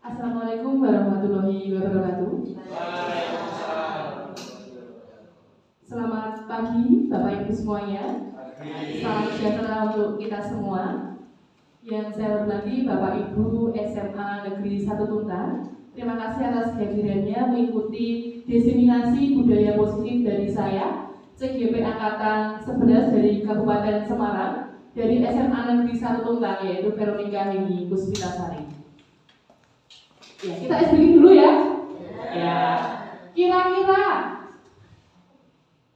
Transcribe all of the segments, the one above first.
Assalamualaikum warahmatullahi wabarakatuh. Selamat pagi Bapak Ibu semuanya. Salam sejahtera untuk kita semua. Yang saya hormati Bapak Ibu SMA Negeri 1 Tuntan. Terima kasih atas kehadirannya mengikuti diseminasi budaya positif dari saya, CGP Angkatan 11 dari Kabupaten Semarang, dari SMA Negeri 1 Tuntan, yaitu Veronica Heni Puspitasari. Ya, kita SBG dulu ya. Ya. Kira-kira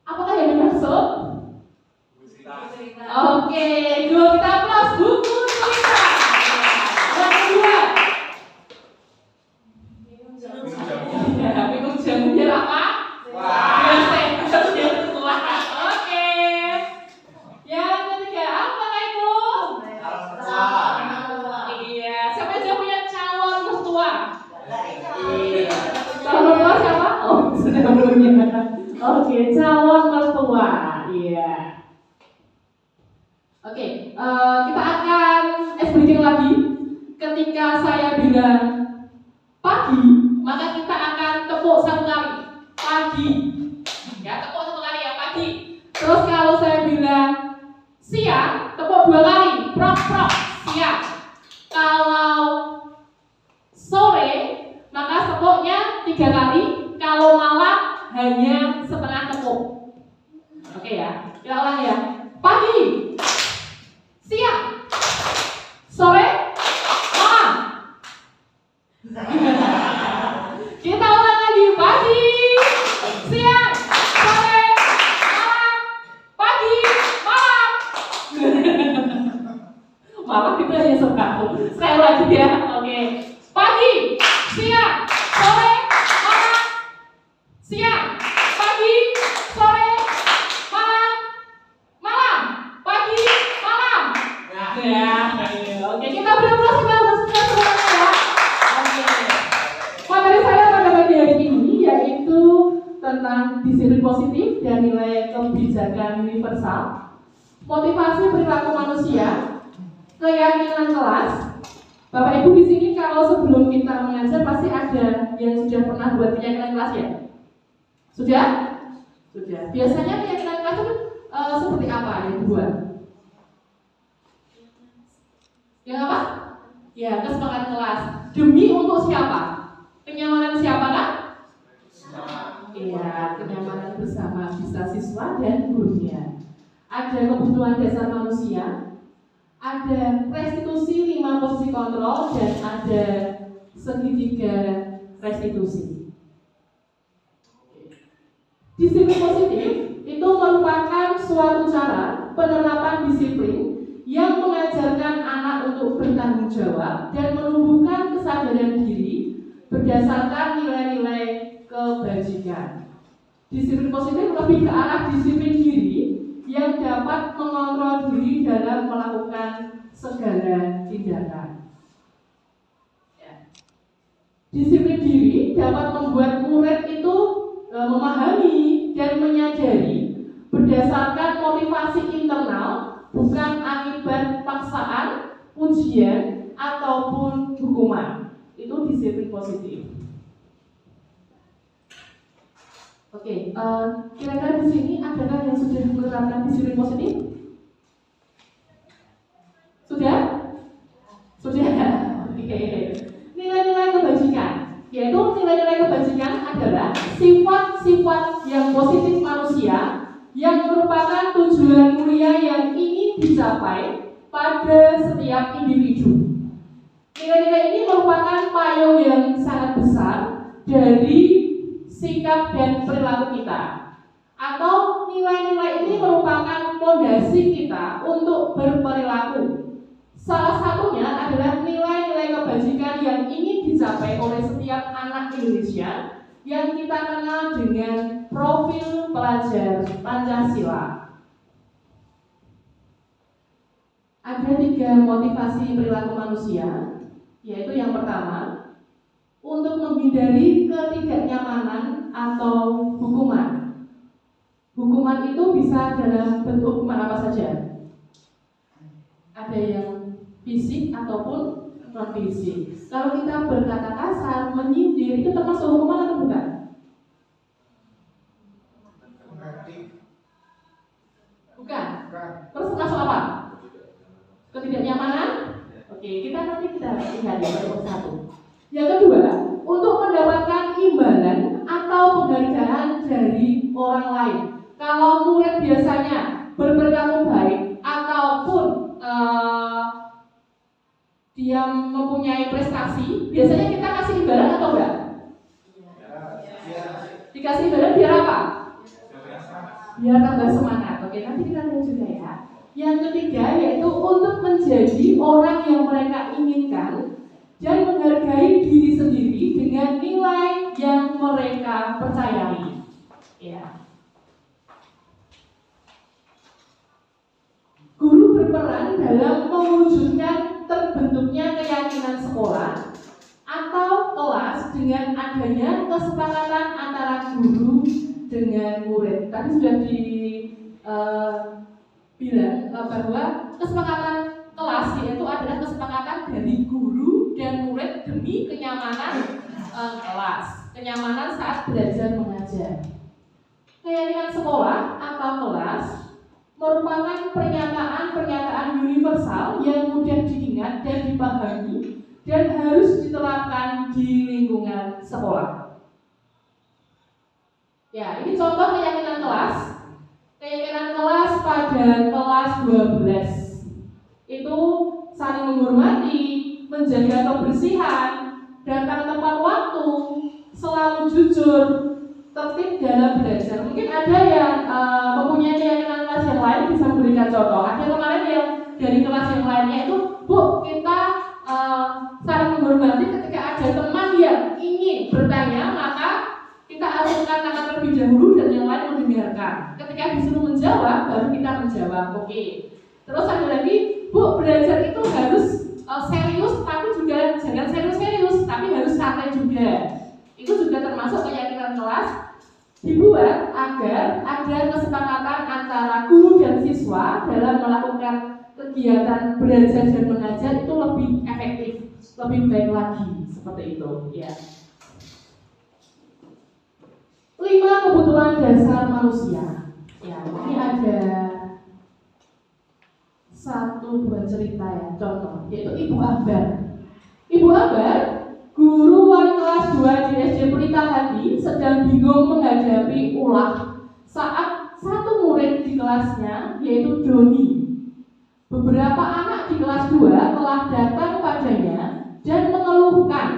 apakah yang dimaksud? Oke, dua kita plus buku cerita. Yang kedua, minum jamu biar apa? Biar sehat, biar kuat. Oke. Yang ketiga, apakah itu? Iya, siapa yang punya calon mertua? Calon mertua siapa? Oh, sudah punya. Oke, calon mertua. Iya. Oke, kita akan breaking lagi. Ketika saya bilang pagi, maka kita akan tepuk satu kali. Pagi. Ya, tepuk satu kali ya, pagi. Terus kalau saya bilang siang, tepuk dua kali. Prok, prok, siang. Kalau sore, maka tepuknya 3 kali. Kalau malam hanya setengah tepuk. Oke ya, kita ulang ya. Pagi, siang, sore, malam. Kita ulang lagi. Pagi, siang, sore, malam. Pagi, malam. Malam itu hanya sekali. Sekali lagi ya. Oke. Pagi, siang, sore, malam. Siang, pagi, sore, malam. Malam, pagi, malam. Ya. Oke, kita berulang semuanya ya. Oke. Materi saya pada pagi hari ini yaitu tentang disiplin positif dan nilai kebijakan universal, motivasi perilaku manusia, keyakinan kelas. Bapak Ibu di sini kalau sebelum kita mengajar pasti ada yang sudah pernah buat keyakinan kelas ya? Sudah? Sudah. Biasanya keyakinan kelas itu seperti apa yang dibuat? Yang apa? Ya, kesepakatan kelas. Demi untuk siapa? Kenyamanan siapa kan? Iya, kenyamanan bersama bisa siswa dan gurunya. Ada kebutuhan dasar manusia, ada restitusi 5 posisi kontrol, dan ada segitiga restitusi. Disiplin positif itu merupakan suatu cara penerapan disiplin yang mengajarkan anak untuk bertanggung jawab dan menumbuhkan kesadaran diri berdasarkan nilai-nilai kebajikan. Disiplin positif lebih ke arah disiplin diri yang dapat mengontrol diri dalam melakukan segala tindakan. Disiplin diri dapat membuat murid itu memahami dan menyadari berdasarkan motivasi internal, bukan akibat paksaan, ujian, ataupun hukuman. Itu disiplin positif. Oke, kira-kira di sini adakah yang sudah menerapkan disiplin positif? Sudah? Sudah. Oke. Nilai-nilai kebajikan, yaitu nilai-nilai kebajikan adalah sifat-sifat yang positif manusia yang merupakan tujuan mulia yang ingin dicapai pada setiap individu. Nilai-nilai ini merupakan payung yang sangat besar dari sikap dan perilaku kita, atau nilai-nilai ini merupakan fondasi kita untuk berperilaku. Salah satunya adalah nilai-nilai kebajikan yang ingin dicapai oleh setiap anak Indonesia yang kita kenal dengan profil pelajar Pancasila. Ada 3 motivasi perilaku manusia, yaitu yang pertama, untuk menghindari ketidaknyamanan atau hukuman. Hukuman itu bisa dalam bentuk hukuman apa saja. Ada yang fisik ataupun revisi. Kalau kita berkata kasar, menyindir, itu termasuk hukuman atau bukan? Bukan. Terus termasuk apa? Ketidaknyamanan? Oke, kita lihat ya satu. Yang kedua, untuk mendapatkan imbalan atau penghargaan dari orang lain. Kalau murid biasanya berperilaku baik ataupun dia mempunyai prestasi, biasanya kita kasih imbalan atau enggak? Dikasih imbalan biar apa? Biar tambah semangat. Oke, nanti kita lihat juga ya. Yang ketiga yaitu untuk menjadi orang yang mereka inginkan dan menghargai diri sendiri dengan nilai yang mereka percayai. Ya. Guru berperan dalam mewujudkan terbentuknya keyakinan sekolah atau kelas dengan adanya kesepakatan antara guru dengan murid. Tadi sudah dibilang bahwa kesepakatan kelas yaitu adalah kesepakatan dari guru dan murid demi kenyamanan kelas, kenyamanan saat belajar mengajar. Keyakinan sekolah atau kelas merupakan pernyataan universal yang mudah diingat dan dipahami dan harus diterapkan di lingkungan sekolah. Ya, ini contoh keyakinan kelas. Keyakinan kelas pada kelas 12 itu saling menghormati, menjaga kebersihan, datang tepat waktu, selalu jujur, tertib dalam belajar. Mungkin ada yang mempunyai keyakinan kelas yang lain bisa memberikan contoh. Ada kemarin yang dari kelas yang lainnya itu, Bu, kita saling menghormati ketika ada teman yang ingin bertanya, maka kita alihkan tangan terlebih dahulu dan yang lain mendengarkan. Ketika disuruh menjawab, baru kita menjawab. Oke. Terus ada lagi, Bu, belajar itu harus serius, tapi juga jangan serius-serius, tapi harus santai juga. Itu juga termasuk keyakinan kelas dibuat agar ada kesepakatan antara guru dan siswa dalam melakukan kegiatan belajar dan mengajar itu lebih efektif, lebih baik lagi, seperti itu. Ya. 5 kebutuhan dasar manusia. Ya, ini ada 1-2 cerita ya, contoh, yaitu Ibu Ambar. Ibu Ambar, guru wali kelas 2 di SD Pelita Hati, sedang bingung menghadapi ulah saat satu murid di kelasnya, yaitu Doni. Beberapa anak di kelas 2 telah datang padanya dan mengeluhkan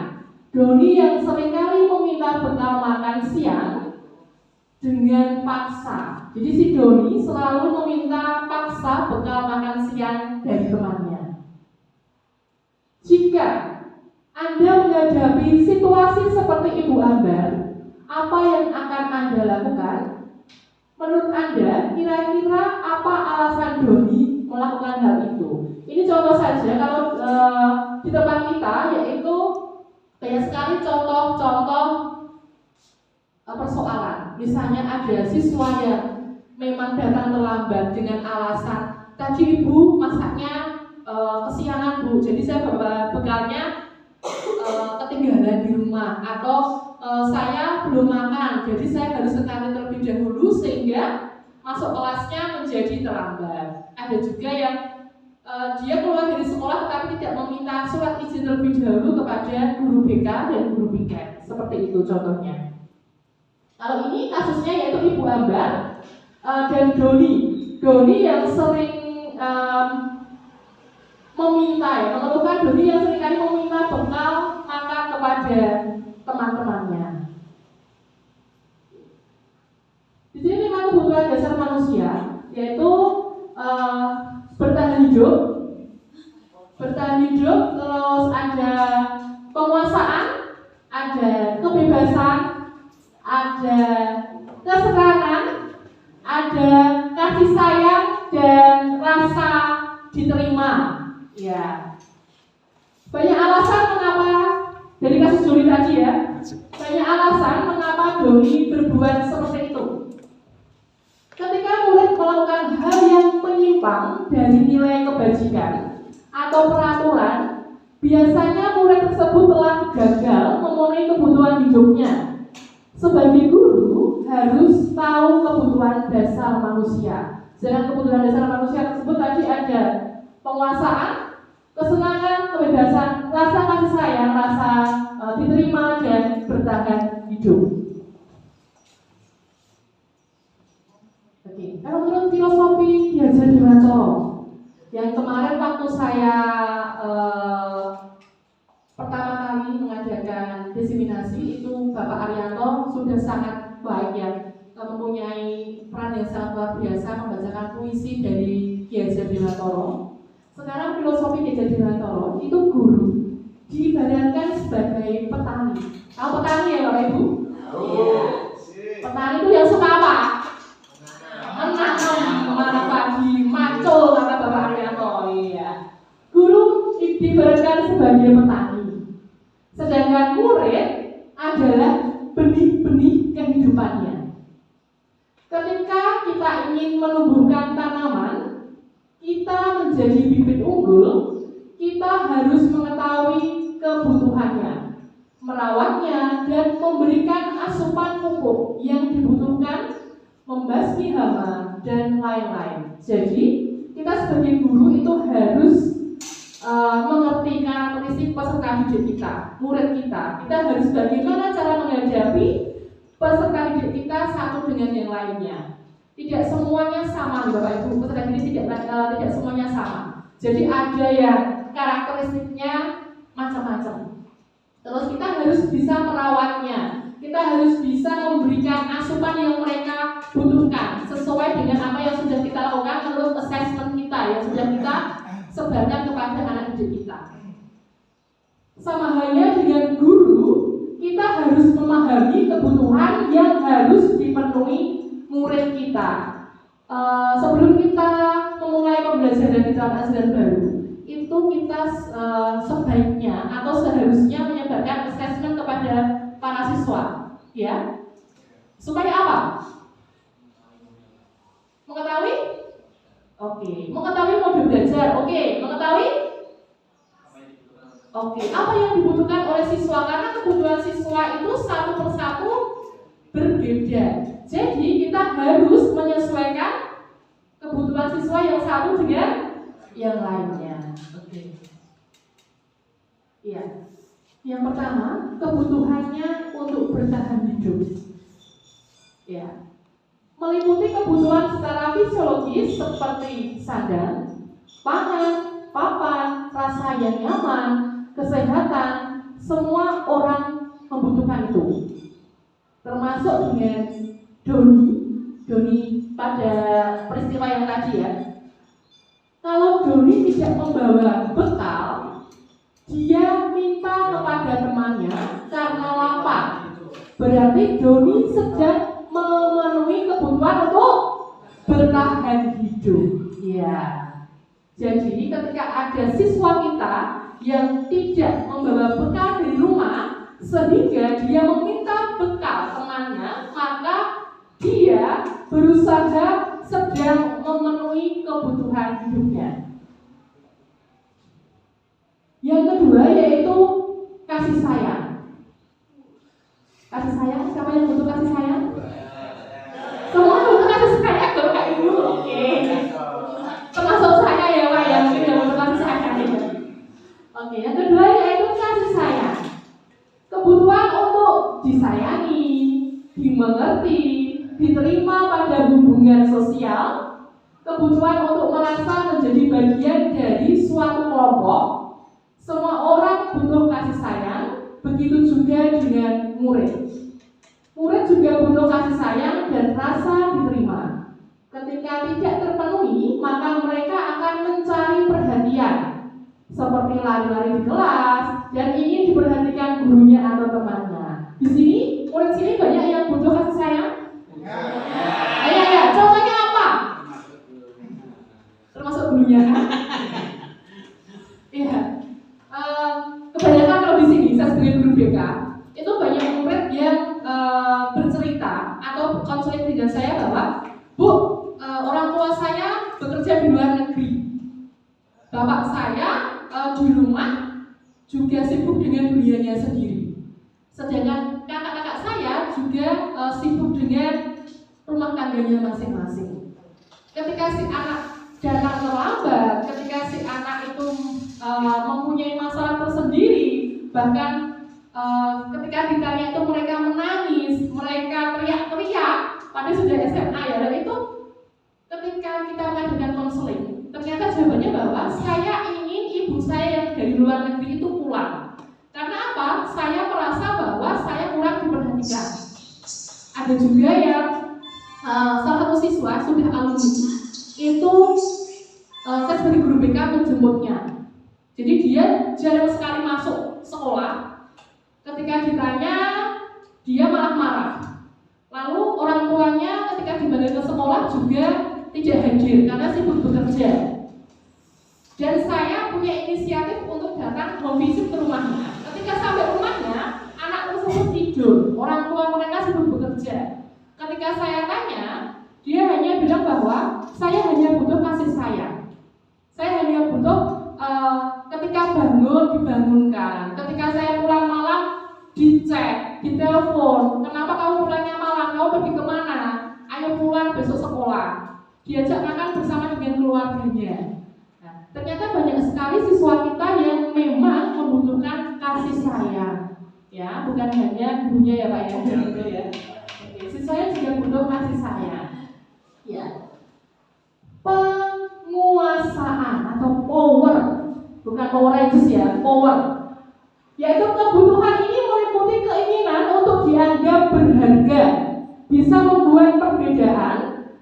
Doni yang seringkali meminta bekal makan siang dengan paksa. Jadi si Doni selalu meminta paksa bekal makan siang dari temannya. Jika Anda menghadapi situasi seperti Ibu Ambar, apa yang akan Anda lakukan? Menurut Anda, kira-kira apa alasan Doni melakukan hal itu? Ini contoh saja kalau di tempat kita, yaitu banyak sekali contoh-contoh persoalan. Misalnya ada siswa yang memang datang terlambat dengan alasan tadi ibu masaknya kesiangan bu, jadi saya bawa bekalnya ketinggalan di rumah, atau saya belum makan, jadi saya harus ke kantin terlebih dahulu sehingga masuk kelasnya menjadi terlambat. Ada juga yang dia keluar dari sekolah tetapi tidak meminta surat izin terlebih dahulu kepada guru BK dan guru piket. Seperti itu contohnya. Kalau ini kasusnya yaitu Ibu Ambar dan Doni yang sering mengeluhkan Doni yang seringkali meminta bekal makan kepada teman-temannya. Di sini 5 kebutuhan dasar manusia, yaitu bertahan hidup, terus ada penguasaan, ada kebebasan, ada kesetaraan, ada kasih sayang dan rasa diterima. Ya. Banyak alasan mengapa dari kasus Doni tadi ya. Banyak alasan mengapa Doni berbuat seperti itu. Ketika murid melakukan hal yang menyimpang dari nilai kebajikan atau peraturan Biasanya murid tersebut telah gagal memenuhi kebutuhan hidupnya. Sebagai guru harus tahu kebutuhan dasar manusia. Dengan kebutuhan dasar manusia tersebut tadi ada penguasaan, kesenangan, kebebasan, rasa kasih sayang, rasa diterima dan bertahan hidup. Oke, kalau menurut filosofi Ki Hajar Dewantara, yang kemarin waktu saya pertama kali mengadakan diseminasi itu Bapak Arianto sudah sangat baik ya, mempunyai peran yang sangat luar biasa membacakan puisi dari Ki Hajar Dewantara. Sekarang filosofi Ki Hajar Dewantara itu guru diibaratkan sebagai petani. Tahu petani ya Bapak Ibu? Petani itu yang suka apa? Menanam kemana pagi, macul kata Bapak Arianto. Iya. Guru diibaratkan sebagai petani. Sedangkan murid adalah benih-benih kehidupannya. Ketika kita ingin menumbuhkan tanaman, kita menjadi bibit unggul, kita harus mengetahui kebutuhannya, merawatnya, dan memberikan asupan pupuk yang dibutuhkan, membasmi hama, dan lain-lain. Jadi, kita sebagai guru itu harus mengerti karakteristik peserta didik kita, murid kita. Kita harus bagaimana cara menghadapi peserta didik kita satu dengan yang lainnya. Tidak semuanya sama, Bapak Ibu. Peserta didik tidak semuanya sama. Jadi ada yang karakteristiknya macam-macam. Terus kita harus bisa merawatnya. Kita harus bisa memberikan asupan yang mereka butuhkan sesuai dengan apa yang sudah kita lakukan menurut assessment kita yang sudah kita sebarkan kepada anak didik kita. Sama halnya dengan guru, kita harus memahami kebutuhan yang harus dipenuhi murid kita. Sebelum kita memulai pembelajaran di tahun ajaran baru, itu kita sebaiknya atau seharusnya menyebarkan assessment kepada para siswa, ya. Supaya apa? Mengetahui? Oke. Mengetahui mode belajar. Oke. Mengetahui? Oke. Apa yang dibutuhkan oleh siswa? Karena kebutuhan siswa itu satu persatu berbeda. Jadi kita harus menyesuaikan kebutuhan siswa yang satu dengan yang lainnya. Oke. Iya. Yang pertama, kebutuhannya untuk bertahan hidup. Ya. Meliputi kebutuhan secara fisiologis seperti sandang, pangan, papan, rasa yang nyaman, kesehatan, semua orang membutuhkan itu. Termasuk dengan Doni pada peristiwa yang tadi ya. Kalau Doni tidak membawa bekal, dia minta kepada temannya karena lapar. Berarti Doni sedang memenuhi kebutuhan untuk bertahan hidup. Ya. Jadi ketika ada siswa kita yang tidak membawa bekal dari rumah sehingga dia meminta bekal temannya, maka dia berusaha sedang memenuhi kebutuhan hidupnya. Yang kedua yaitu kasih sayang. Kasih sayang, siapa yang butuh kasih sayang? Semua butuh kasih sayang, Bapak Ibu. Oke. Termasuk saya ya, Pak, yang tidak butuh kasih sayang. Oke, yang kedua yaitu kasih sayang. Kebutuhan untuk disayangi, dimengerti, diterima pada hubungan sosial, kebutuhan untuk merasa menjadi bagian dari suatu kelompok. Semua orang butuh kasih sayang, begitu juga dengan murid. Murid juga butuh kasih sayang dan rasa diterima. Ketika tidak terpenuhi, maka mereka akan mencari perhatian, seperti lari-lari di kelas dan ingin diperhatikan gurunya atau temannya. Di sini, murid sini banyak yang butuh kasih sayang. Ya. Contohnya apa? Termasuk gurunya. Iya. Kebanyakan kalau di sini saya sebagai guru BK itu banyak murid yang bercerita atau konseling dengan saya bahwa Bu, orang tua saya bekerja di luar negeri, bapak saya di rumah juga sibuk dengan dunianya sendiri. Sedangkan kakak-kakak saya juga sibuk dengan rumah tangganya masing-masing. Ketika si anak datang terlambat, ketika si anak itu mempunyai masalah tersendiri, bahkan ketika ditanya itu mereka menangis, mereka teriak-teriak, padahal sudah SMA ya, dan itu ketika kita mengadakan konseling, ternyata jawabannya bahwa saya ingin ibu saya yang dari luar negeri itu pulang. Karena apa? Saya merasa bahwa saya kurang diperhatikan. Ada juga yang salah satu siswa sudah alumni itu saya sebagai guru BK menjemputnya. Jadi dia jarang sekali masuk sekolah. Ketika ditanya, dia malah marah. Lalu orang tuanya ketika dipanggil ke sekolah juga tidak hadir karena sibuk bekerja. Dan saya punya inisiatif untuk datang home visit ke rumahnya. Ketika sampai rumahnya, anak tersebut tidur, orang tua mereka sibuk bekerja. Ketika saya tanya, dia hanya bilang bahwa saya hanya butuh kasih sayang. Saya hanya butuh ketika bangun dibangunkan. Ketika saya pulang malam dicek, ditelepon. Kenapa kamu pulangnya malam? Kamu pergi kemana? Ayo pulang besok sekolah. Diajak makan bersama dengan keluarganya. Nah, ternyata banyak sekali siswa kita yang memang membutuhkan kasih sayang. Ya, bukan hanya gurunya ya Pak ya. Gitu ya. Oke, siswanya juga butuh kasih sayang. Ya. Penguasaan atau power, bukan power ages ya, power, yaitu kebutuhan ini meliputi keinginan untuk dianggap berharga, bisa membuat perbedaan,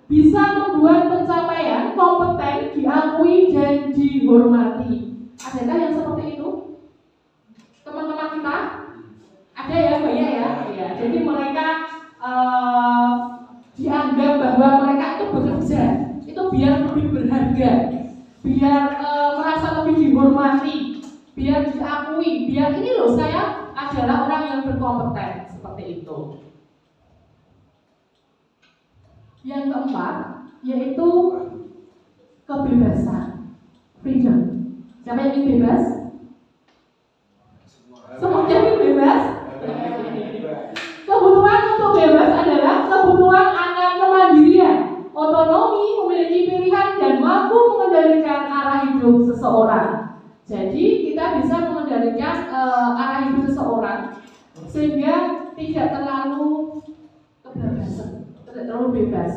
bisa membuat pencapaian kompeten diakui dan dihormati. Adakah yang seperti itu? Teman-teman kita? Ada ya, banyak ya. Ya, jadi mereka dianggap bahwa mereka itu bekerja itu biar lebih berharga, biar merasa lebih dihormati, biar diakui, biar ini loh saya adalah orang yang berkompeten, seperti itu. Yang keempat yaitu kebebasan, freedom. Siapa yang ingin bebas? Semuanya ingin bebas? Kebutuhan untuk bebas adalah kebutuhan akan kemandirian, otonomi, memiliki pilihan, dan mampu mengendalikan arah hidup seseorang. Jadi kita bisa mengendalikan arah hidup seseorang sehingga tidak terlalu kebablasan, tidak terlalu bebas.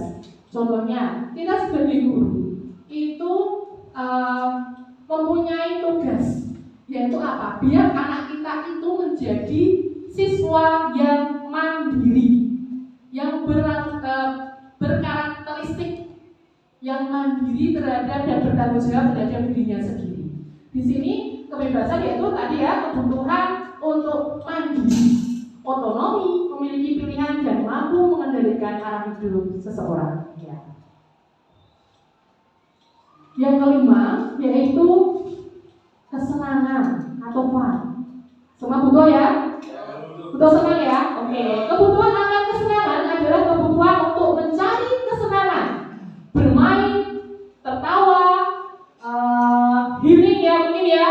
Contohnya, kita sebagai guru itu mempunyai tugas, yaitu apa? Biar anak kita itu menjadi siswa yang mandiri, yang berkarakteristik, yang mandiri terhadap dan bertanggung jawab terhadap dirinya sendiri. Di sini kebebasan yaitu tadi ya, kebutuhan untuk mandiri, otonomi, memiliki pilihan dan mampu mengendalikan arah hidup seseorang. Ya. Yang kelima yaitu kesenangan atau fun. Semua butuh ya? Butuh senang ya? Oke. Kebutuhan akan kesenangan adalah kebutuhan untuk mencari kesenangan, bermain, tertawa, healing ya mungkin ya,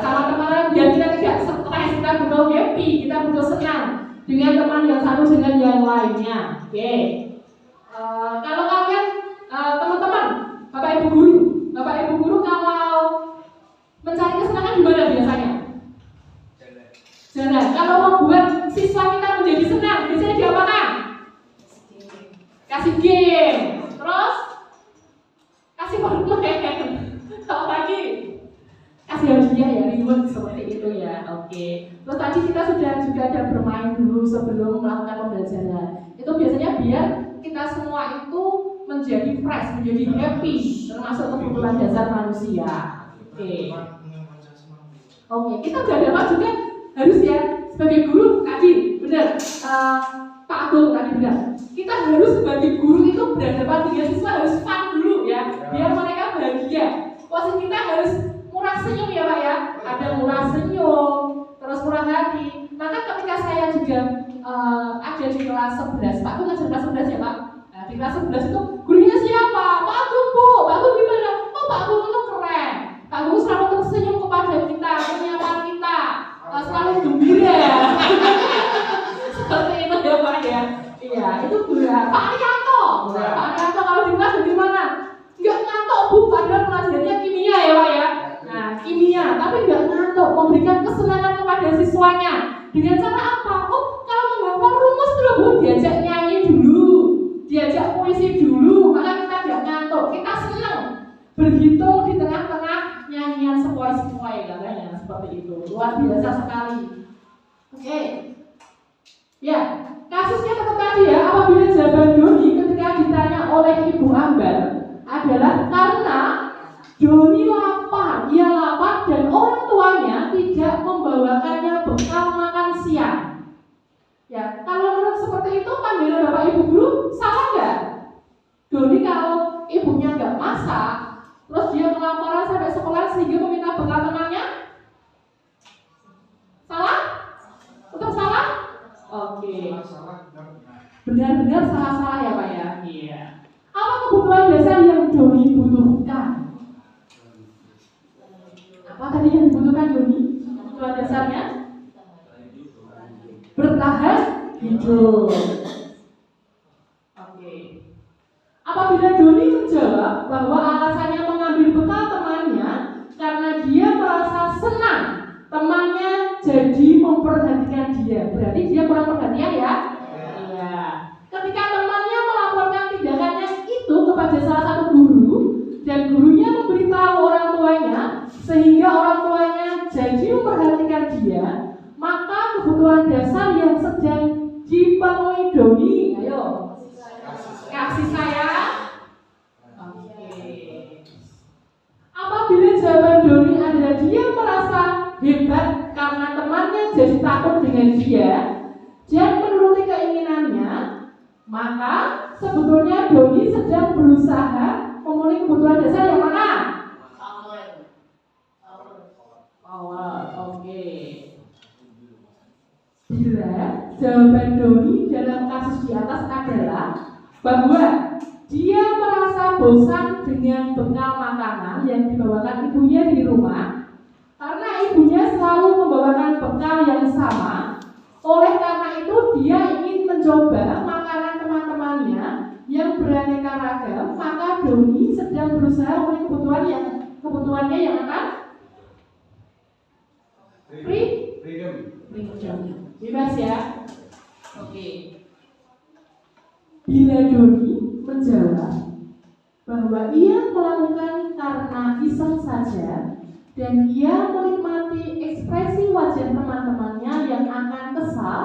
sama teman biar kita tidak stres, kita butuh happy, kita butuh senang dengan teman yang satu dengan yang lainnya. Oke. Kalau kalian teman-teman, Bapak Ibu guru kalau mencari kesenangan di mana biasanya? Jalan. Kalau membuat siswa kita menjadi senang, biasanya diapakan? Kasih game. Terus kasih permainan. Kalau lagi kasih hadiah ya, reward seperti itu ya. Oke. Terus tadi kita sudah juga ada bermain dulu sebelum melakukan pembelajaran. Itu biasanya biar kita semua itu menjadi fresh, menjadi happy, termasuk kebutuhan dasar manusia. Oke. Oke, kita berhadapan juga harus ya sebagai guru tadi benar Pak Agung tadi benar. Kita harus sebagai guru itu berhadapan dengan siswa harus fun dulu ya, biar mereka bahagia. Posisi kita harus murah senyum ya Pak ya, ada murah senyum, terus murah hati. Maka ketika saya juga ada di kelas 11, Pak Agung ngajar kelas 11 ya Pak. Nah, di kelas 11 itu gurunya siapa? Pak Agung Bu, Pak Agung gimana? Oh Pak Agung itu keren. Pak Agung selalu tersenyum kepada kita, menyapa kita. ya, itu Pak Arianto. Pak Arianto kalau di kelas bagaimana? Nggak ngantuk Bu, padahal pelajarannya kimia ya Pak ya. Nah, kimia, tapi nggak ngantuk, memberikan kesenangan kepada siswanya. Dengan cara apa? Oh, kalau menghafal rumus dulu Bu, diajak nyanyi dulu, diajak puisi dulu, maka kita nggak ngantuk, kita senang berhitung di tengah-tengah nyanyian sepoi-sepoi katanya, seperti itu. Luar biasa sekali. Oke. Ya, kasusnya tetap tadi ya, apabila jawaban Doni ketika ditanya oleh Ibu Ambar adalah karena Doni lapar, ia lapar dan orang tuanya tidak membawakannya bekal makan siang. Ya, kalau menurut seperti itu pandangan Bapak Ibu guru salah nggak? Doni kalau ibunya nggak masak, terus dia kelaparan sampai sekolah sehingga meminta bekal temannya, salah? Tetap salah? Oke. Benar-benar salah-salah ya Pak ya. Iya. Apa kebutuhan dasar yang Doni butuhkan? Apa tadi yang dibutuhkan Doni? Kebutuhan dasarnya? Bertahan hidup. Oke. Apabila Doni menjawab bahwa alasannya mengambil bekal temannya karena dia merasa senang temannya jadi memperhatikan dia, berarti dia kurang perhatian ya? Iya. Ketika temannya melaporkan tindakannya itu kepada salah satu guru dan gurunya memberitahu orang tuanya sehingga orang tuanya jadi memperhatikan dia, maka kebutuhan dasar yang sedang dipenuhi Doni, ayo, kasih sayang. Oke. Apabila jawaban Doni adalah dia merasa hebat karena temannya jadi takut dengan dia dan menuruti keinginannya, maka sebetulnya Doni sedang berusaha memenuhi kebutuhan dasar yang mana? Power. Oke. Bila jawaban Doni dalam kasus di atas adalah bahwa dia merasa bosan dengan bekal makanan yang dibawakan ibunya di rumah karena ibunya selalu membawakan bekal yang sama. Oleh karena itu dia ingin mencoba makanan teman-temannya yang beraneka ragam, maka Doni sedang berusaha memenuhi kebutuhannya yang akan freedom. Bebas ya. Oke. Bila Doni menjawab bahwa ia melakukan karena iseng saja dan ia menikmati ekspresi wajah teman-temannya yang akan kesal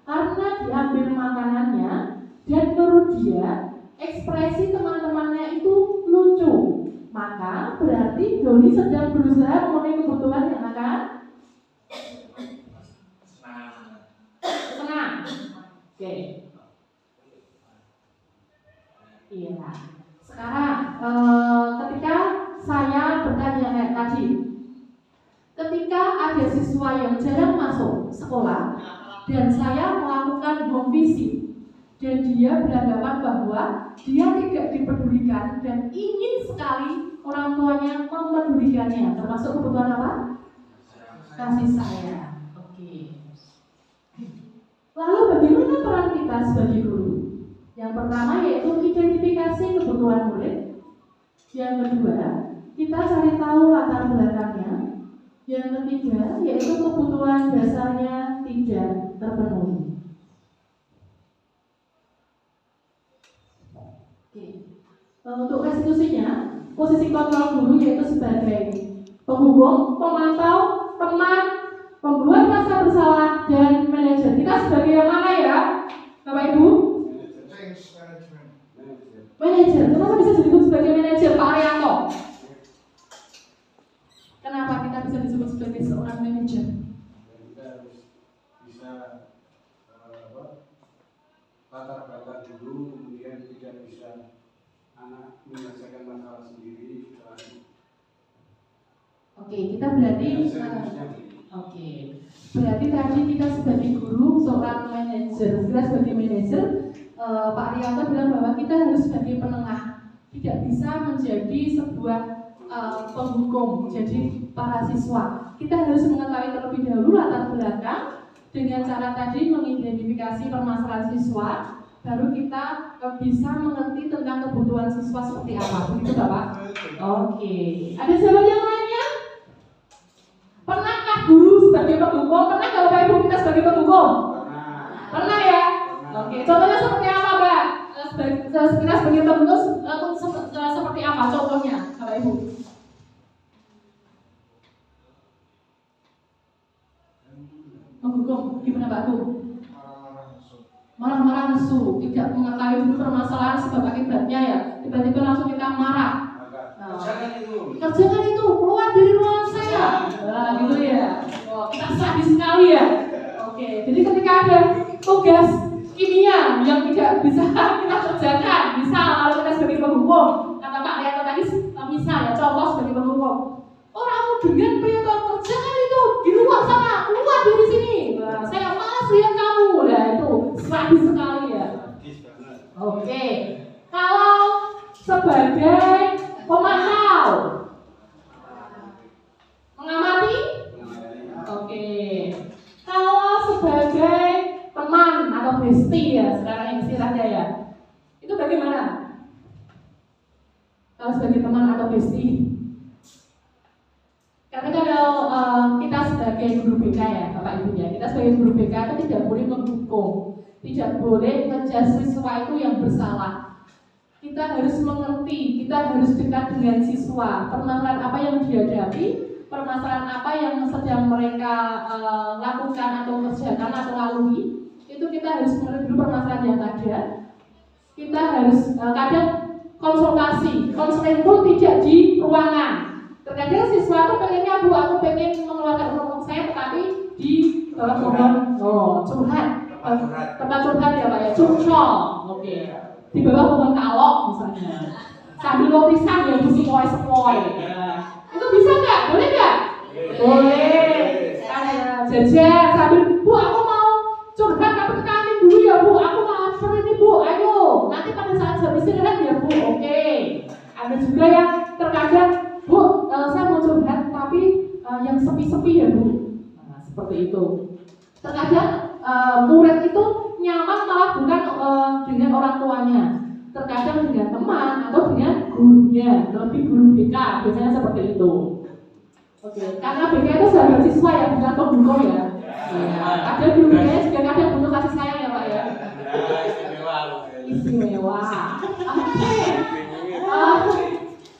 karena diambil makanannya, dan menurut dia ekspresi teman-temannya itu lucu, maka berarti Doni sedang berusaha memenuhi kebutuhan yang akan senang. Oke. Iya. Sekarang ketika saya bertanya tadi, ketika ada siswa yang jarang masuk sekolah dan saya melakukan home visit dan dia beranggapan bahwa dia tidak dipedulikan dan ingin sekali orang tuanya memedulikannya, termasuk kebutuhan apa? Kasih sayang. Oke. Lalu bagaimana peran kita sebagai guru? Yang pertama yaitu identifikasi kebutuhan murid. Yang kedua, kita cari tahu latar belakangnya. Yang ketiga yaitu kebutuhan dasarnya tidak terpenuhi. Oke. Untuk restitusinya, posisi kontrol guru yaitu sebagai penghubung, pemantau, teman, pembuat rasa bersalah, dan manajer. Kita sebagai yang mana ya, Bapak Ibu? Manajer. Kenapa bisa disebut sebagai manajer, Pak Arianto? Kenapa kita bisa disebut sebagai seorang manajer? Kita harus bisa latar belakang dulu, kemudian tidak bisa anak menyelesaikan masalah sendiri. Oke, kita berarti berarti tadi kita sebagai guru, seorang manajer. Kita sebagai manajer, Pak Arianto bilang bahwa kita harus sebagai penengah, tidak bisa menjadi sebuah penghukum, jadi para siswa. Kita harus mengetahui terlebih dahulu latar belakang dengan cara tadi mengidentifikasi permasalahan siswa, baru kita bisa mengerti tentang kebutuhan siswa seperti apa. Begitu Bapak? Oke. Ada jawaban yang lainnya? Pernahkah guru sebagai penghukum? Pernah nggak Bapak Ibu kita sebagai penghukum? Pernah ya? Oke. Contohnya seperti apa Mbak? Kita sebagai penghukum seperti apa contohnya Bapak Ibu? Menghukum gimana Pak Bu? Marah-marah nesu, tidak mengetahui dulu permasalahan sebab akibatnya ya, tiba-tiba langsung kita marah. Kerjakan itu, keluar dari ruangan saya. Nah, gitu ya. Oh, kita sadis sekali ya. Oke, jadi ketika ada tugas kimia yang tidak bisa kita kerjakan, misal kalau kita sebagai penghukum, kata Pak Rianto tadi, misal ya, contoh sebagai penghukum. Orang dengan perintah kerjakan itu di luar sana, keluar dari sini. Nah, saya malas lihat kamu. Nah, itu sadis sekali ya. Oke. Kalau sebagai pemantau, mengamati? Oke. Kalau sebagai teman atau bestie ya, sekarang istilahnya ya, itu bagaimana? Kalau sebagai teman atau bestie? Karena kalau kita sebagai guru BK ya, Bapak Ibu ya, kita sebagai guru BK itu tidak boleh menghukum, tidak boleh ngejudge siswa itu yang bersalah. Kita harus mengerti, kita harus dekat dengan siswa, permasalahan apa yang dihadapi, permasalahan apa yang sedang mereka lakukan atau kerjakan atau lalui, itu kita harus mengerti dulu permasalahan yang ada. Kita harus kadang konsultasi, konseling pun tidak di ruangan. Terkadang siswa itu pengennya Bu, aku pengen mengeluarkan unek saya, tetapi di bawah pohon, curhat, tempat curhat ya Pak ya, curcol, oke, di bawah pohon kalok misalnya, sambil notisan ya Bu sepoi-sepoi, itu bisa nggak? Boleh nggak? Boleh. Jajan sambil Bu, aku mau curhat tapi ke kantin dulu ya Bu, aku mau answer ini Bu, ayo, nanti pada saat jam istirahat ya Bu, oke. Ada juga yang terkadang Bu, saya mau curhat tapi yang sepi-sepi ya Bu. Nah, seperti itu. Terkadang murid itu nyaman malah bukan dengan orang tuanya, terkadang dengan teman atau dengan gurunya, lebih guru BK, biasanya seperti itu. Oke, karena BK itu sahabat siswa ya, bukan penghukum ya. Ada guru BK juga kadang butuh kasih sayang ya Pak ya. Istimewa. Oke.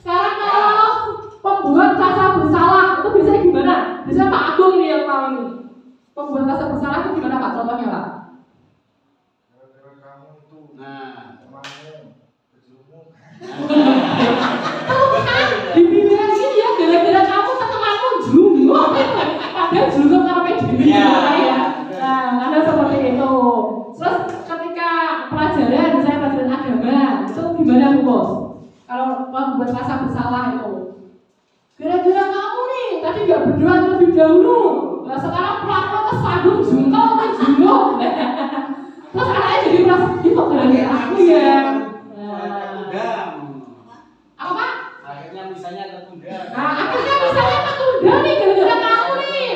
Sekarang kalau pembuat rasa bersalah itu biasanya gimana? Biasanya Pak Agung ini yang tahu ini. Pembuat rasa bersalah itu gimana Pak? Contohnya Pak? Gara-gara kamu itu, temanmu berjumuk. Tuh kan, dibilangin ya gara-gara kamu temanmu jumuk. Padahal jumuk karena PDB ya. Nah, ada seperti itu. Terus ketika pelajaran, misalnya pelajaran agama, itu gimana Bu Bos? Kalau membuat rasa bersalah itu, gara-gara kamu nih tadi nggak berdoa terlebih dahulu, nah sekarang pelakunya kesandung jungkal atau jumuk, terus anaknya jadi merasa itu gara-gara aku ya. Apa Pak? Akhirnya misalnya tertunda. Nah akhirnya misalnya tertunda nih gara-gara kamu nih,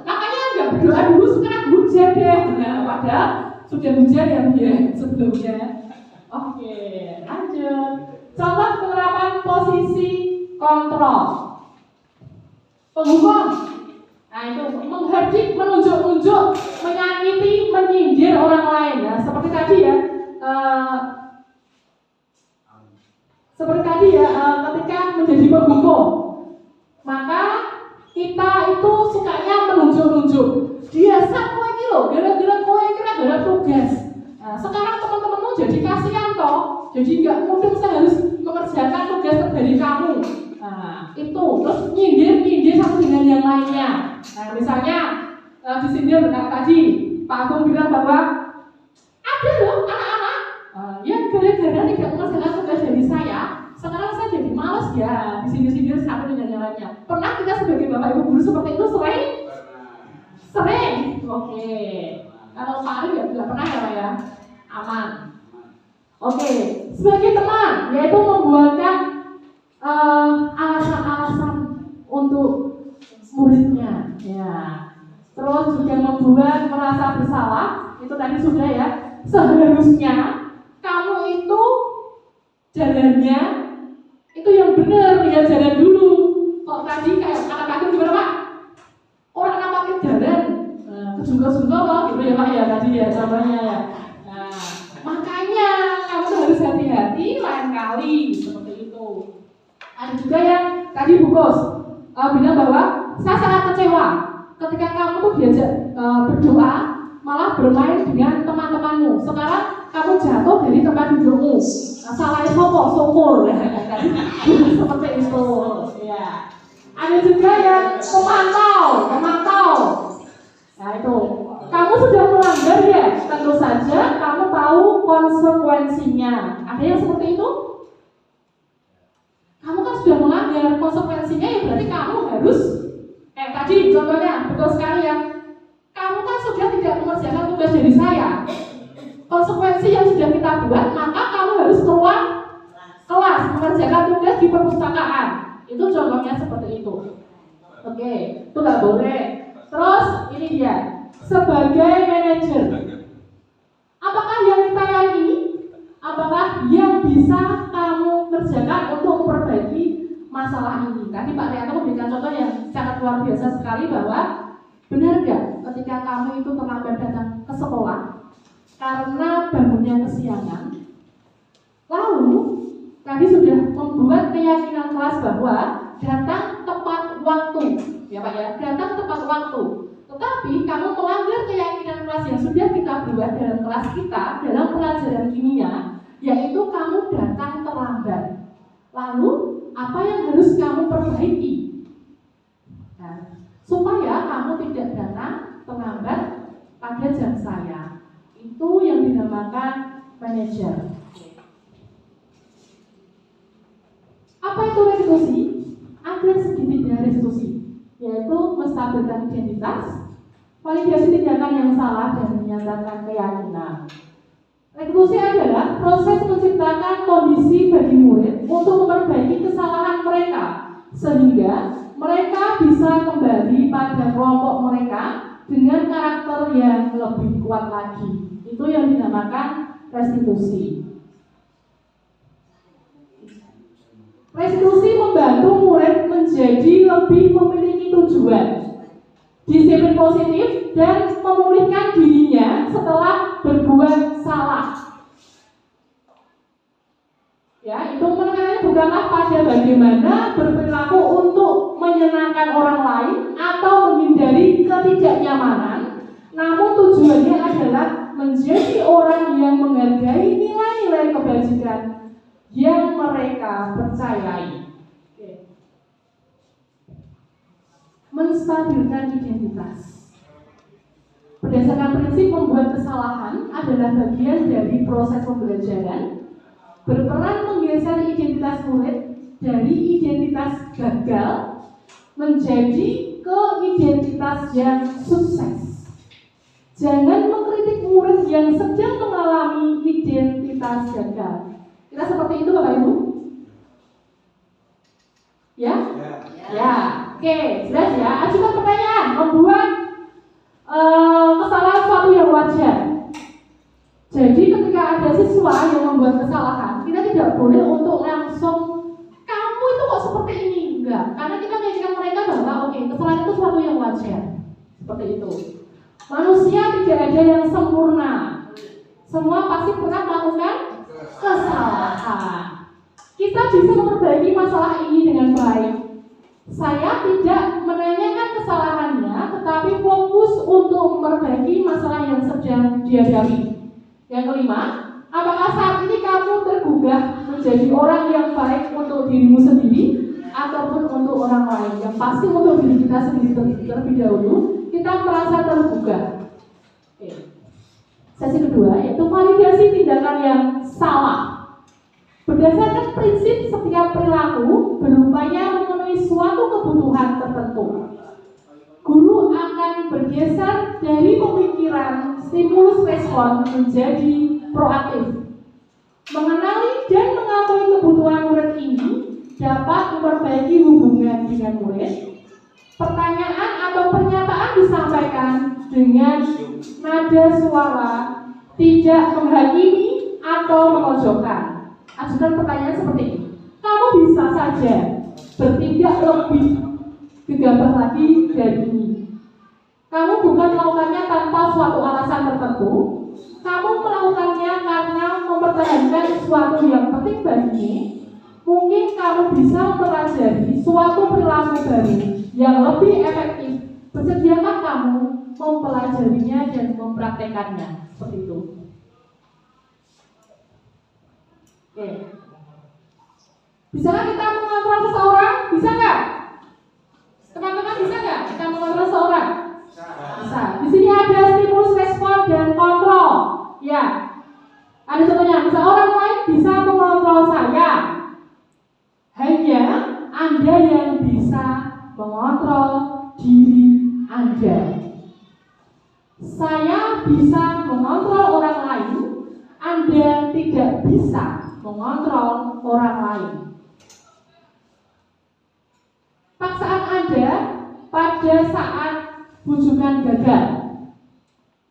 makanya nggak berdoa dulu sekarang hujan deh, nah, padahal sudah hujan ya sebelumnya. Oke, lanjut. Contoh penerapan posisi kontrol. Penghukum. Nah itu menghardik, menunjuk-nunjuk, menyakiti, menyindir orang lain. Nah seperti tadi ya, ketika menjadi penghukum, maka kita itu sukanya menunjuk-nunjuk. Dia sak kowe iki lho, gara-gara kowe kira gara tugas. Nah, sekarang teman-temanmu jadi kasihan toh. Jadi nggak mungkin saya harus mengerjakan tugas dari kamu. Nah, itu terus nyindir satu dengan yang lainnya. Nah, misalnya disindir tadi Pak Agung bilang bahwa ada loh anak-anak yang gara-gara tidak mengerjakan tugas dari saya, sekarang saya jadi malas ya disindir-sindir satu dengan yang lainnya. Pernah kita sebagai bapak ibu guru seperti itu sering? Sering. Oke. Kalau Pak Ali ya tidak pernah ya Pak ya. Aman. Oke, sebagai teman, yaitu membuatkan alasan-alasan untuk muridnya, ya. Terus juga membuat merasa bersalah, itu tadi sudah ya. seharusnya kamu itu jalannya itu yang benar, ya jalan dulu. Kok tadi kayak anak kaki gimana Pak? Orang anak kaki jalan kesungguh-sungguh loh gitu ya Pak ya tadi ya contohnya ya. Nah, makanya kamu harus hati-hati lain kali seperti itu. Ada juga yang tadi Bu Kos bilang bahwa saya sangat kecewa ketika kamu tuh diajak berdoa malah bermain dengan teman-temanmu. Sekarang kamu jatuh dari tempat dudukmu. Nah, salahnya sopor ya. Seperti itu. Ya. Ada juga yang memantau. Nah itu, kamu sudah melanggar ya. Tentu saja kamu tahu konsekuensinya. Ada yang seperti itu? Kamu kan sudah melanggar, konsekuensinya ya berarti kamu harus tadi contohnya betul sekali ya. Kamu kan sudah tidak mengerjakan tugas dari saya. Konsekuensi yang sudah kita buat, maka kamu harus keluar kelas mengerjakan tugas di perpustakaan. Itu contohnya seperti itu. Oke, itu nggak boleh. Terus ini dia, sebagai manajer, apakah yang kita yakini? Apakah yang bisa kamu kerjakan untuk memperbaiki masalah ini? Tadi Pak Rianto memberikan contoh yang sangat luar biasa sekali bahwa benar nggak ketika kamu itu terlambat datang ke sekolah karena bangunnya kesiangan, lalu tadi sudah membuat keyakinan kelas bahwa datang tepat waktu, ya Pak ya, datang tepat waktu. Tetapi kamu melanggar keyakinan kelas yang sudah kita buat dalam kelas kita dalam pelajaran kimia, yaitu kamu datang terlambat. Lalu apa yang harus kamu perbaiki? Nah, supaya kamu tidak datang terlambat pada jam saya. Itu yang dinamakan manajer. Apa itu restitusi? Ada segitiga restitusi, yaitu menstabilkan identitas, validasi tindakan yang salah dan menyatakan keyakinan. Restitusi adalah proses menciptakan kondisi bagi murid untuk memperbaiki kesalahan mereka, sehingga mereka bisa kembali pada kelompok mereka dengan karakter yang lebih kuat lagi. Itu yang dinamakan restitusi. Restitusi membantu murid menjadi lebih memiliki tujuan, disiplin positif, dan memulihkan dirinya setelah berbuat salah. Ya, itu menekannya bukanlah pada bagaimana berperilaku untuk menyenangkan orang lain atau menghindari ketidaknyamanan, namun tujuannya adalah menjadi orang yang menghargai nilai-nilai kebajikan yang mereka percayai. Menstabilkan identitas. Berdasarkan prinsip membuat kesalahan adalah bagian dari proses pembelajaran, berperan menggeser identitas murid dari identitas gagal menjadi ke identitas yang sukses. Jangan mengkritik murid yang sedang mengalami identitas gagal. Kita seperti itu Bapak Ibu? Ya? Ya. Oke, jelas ya. Ajukan pertanyaan. Membuat kesalahan suatu yang wajar. Jadi ketika ada siswa yang membuat kesalahan, kita tidak boleh untuk langsung kamu itu kok seperti ini, enggak. Karena kita menjadikan mereka bahwa kesalahan itu suatu yang wajar. Seperti itu. Manusia tidak ada yang sempurna. Semua pasti pernah melakukan kesalahan. Kita bisa memperbaiki masalah ini dengan baik. Saya tidak menanyakan kesalahannya, tetapi fokus untuk memperbaiki masalah yang sedang dihadapi. Yang kelima, apakah saat ini kamu tergugah menjadi orang yang baik untuk dirimu sendiri ataupun untuk orang lain? Yang pasti untuk diri kita sendiri terlebih dahulu, kita merasa tergugah. Oke. Sesi kedua yaitu validasi tindakan yang salah. Berdasarkan prinsip setiap perilaku berupaya memenuhi suatu kebutuhan tertentu, guru akan bergeser dari pemikiran stimulus respon menjadi proaktif. Mengenali dan mengakui kebutuhan murid ini dapat memperbaiki hubungan dengan murid. Pertanyaan atau pernyataan disampaikan dengan nada suara tidak menghakimi atau memojokkan. Ajukan pertanyaan seperti ini. Kamu bisa saja bertindak lebih gegabah lagi dari ini. Kamu bukan melakukannya tanpa suatu alasan tertentu. Kamu melakukannya karena mempertahankan sesuatu yang penting bagimu. Mungkin kamu bisa mempelajari suatu perilaku baru yang lebih efektif. Bersediakah kamu mempelajarinya dan mempraktekannya? Seperti itu. Oke. Bisa kita mengontrol seseorang? Bisa nggak? Teman-teman bisa nggak kita mengontrol seseorang? Bisa. Di sini ada stimulus, respon, dan kontrol. Ya. Ada contohnya. Bisa orang lain bisa mengontrol saya. Hanya Anda yang bisa mengontrol diri Anda. Saya bisa mengontrol orang lain. Anda tidak bisa mengontrol orang lain. Paksaan Anda pada saat bujukan gagal.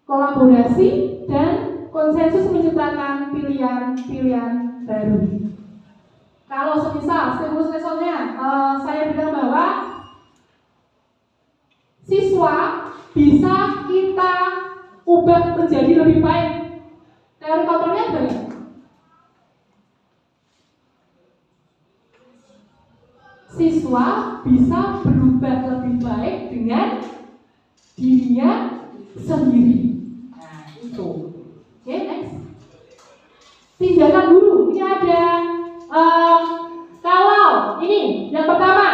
Kolaborasi dan konsensus menciptakan pilihan-pilihan baru. Kalau semisal stimulus responnya saya bilang bahwa siswa bisa kita ubah menjadi lebih baik. Teori kontrolnya apa ya? Siswa bisa berubah lebih baik dengan dirinya sendiri. Nah, itu. Oke, next. Tindakan guru. Ini ada kalau ini yang pertama,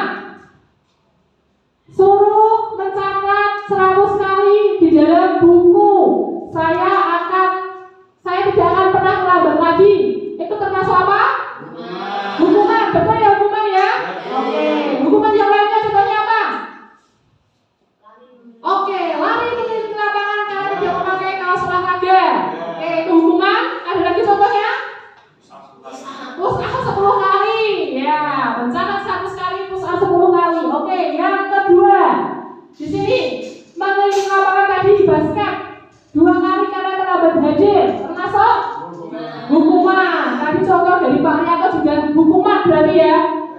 suruh mencatat 100 kali di dalam buku. Saya tidak akan pernah lambat lagi. Itu termasuk apa? Hukuman. Betul ya hukuman ya? Oke. Hukuman yang lainnya contohnya apa? Oke, lari keliling lapangan karena tidak memakai kaos olahraga. Oke, itu hukuman. Ada lagi contohnya? Push up 10 kali. Ya, mencatat 100 kali, push up 10 kali. Oke, yang kedua. Di sini mengelilingi lapangan tadi basket 2 kali karena terlambat hadir. Termasuk hukuman. Tadi contoh dari Pak Rianto juga hukuman berarti ya.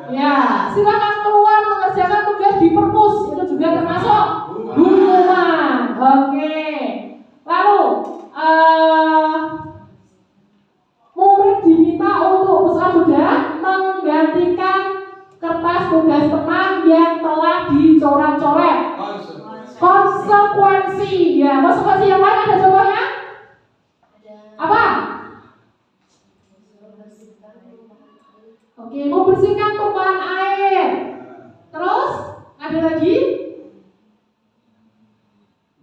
Ya, silakan keluar mengerjakan tugas di perpus. Itu juga termasuk hukuman. Oke. Lalu murid diminta untuk sudah menggantikan kertas tugas teman yang telah dicoret-coret. Konsekuensi. Ya, konsekuensi yang lain ada contohnya? Apa? Oke, membersihkan tumpahan air. Terus ada lagi?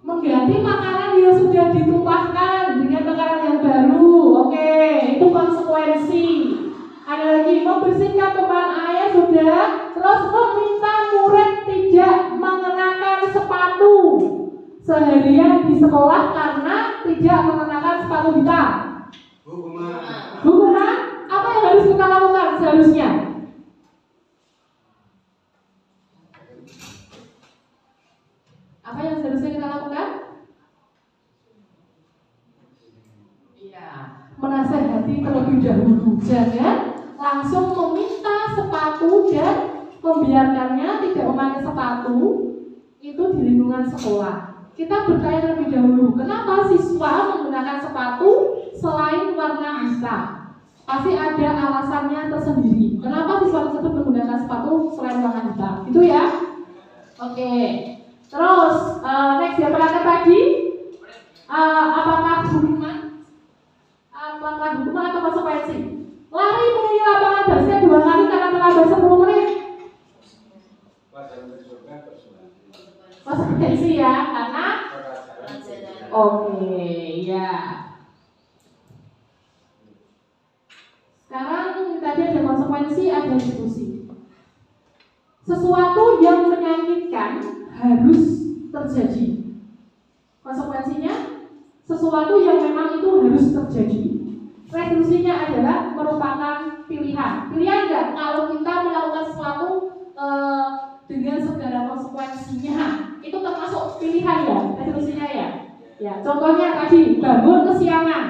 Mengganti makanan yang sudah ditumpahkan dengan makanan yang baru. Oke, itu konsekuensi. Ada lagi membersihkan tumpahan air sudah. Terus meminta murid tidak mengenakan sepatu seharian di sekolah karena tidak mengenakan sepatu hitam. Hukuman. Apa yang harus kita lakukan seharusnya? Apa yang seharusnya kita lakukan? Iya, menasehati terlebih dahulu. Jangan langsung meminta sepatu dan membiarkannya tidak memakai sepatu itu di lingkungan sekolah. Kita bertanya terlebih dahulu, kenapa siswa menggunakan sepatu selain warna hitam? Pasti ada alasannya tersendiri. Kenapa siswa tersebut menggunakan sepatu selain warna hitam? Itu ya. Oke. Terus next yang terakhir tadi, apakah hukuman? Apakah hukuman atau konsekuensi? Lari menuju lapangan basket 2 kali karena terlambat 10 menit. Konsekuensi ya, karena oke, ya. Sekarang tadi ada konsekuensi, ada diskusi. Sesuatu yang menyakitkan harus terjadi. Konsekuensinya, sesuatu yang memang itu harus terjadi. Resolusinya adalah merupakan pilihan. Pilihan enggak kalau kita melakukan sesuatu dengan segala konsekuensinya. Itu termasuk pilihan ya, resolusinya ya. Ya, contohnya tadi bangun kesiangan,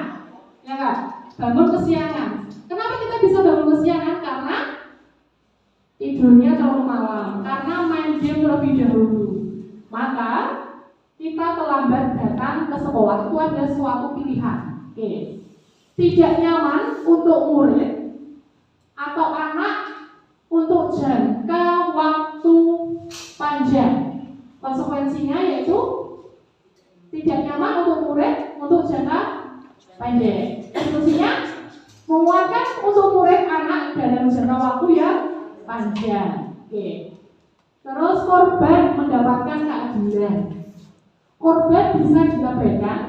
ya kan? Bangun kesiangan. Kenapa kita bisa bangun kesiangan? Karena tidurnya terlalu malam, karena main game terlebih dahulu. Maka kita terlambat datang ke sekolah, itu ada suatu pilihan. Oke. Tidak nyaman untuk murid atau anak untuk jangka waktu panjang. Konsekuensinya yaitu tidak nyaman untuk murid untuk jangka pendek. Solusinya menguatkan untuk murid anak dalam jangka waktu yang panjang. Oke. Terus korban mendapatkan keadilan. Korban bisa diabaikan.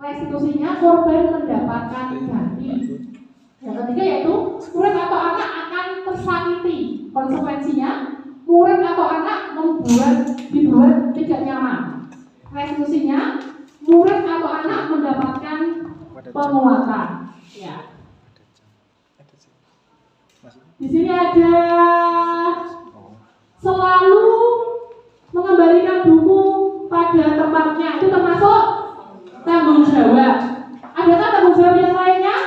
Restitusinya korban mendapatkan ganti. Yang ketiga yaitu murid atau anak akan tersakiti. Konsekuensinya murid atau anak dibuat tidak nyaman. Restitusinya murid atau anak mendapatkan penguatan. Ya. Di sini ada selalu mengembalikan buku pada tempatnya, itu termasuk tanggung jawab. Adakah tanggung jawab yang lainnya?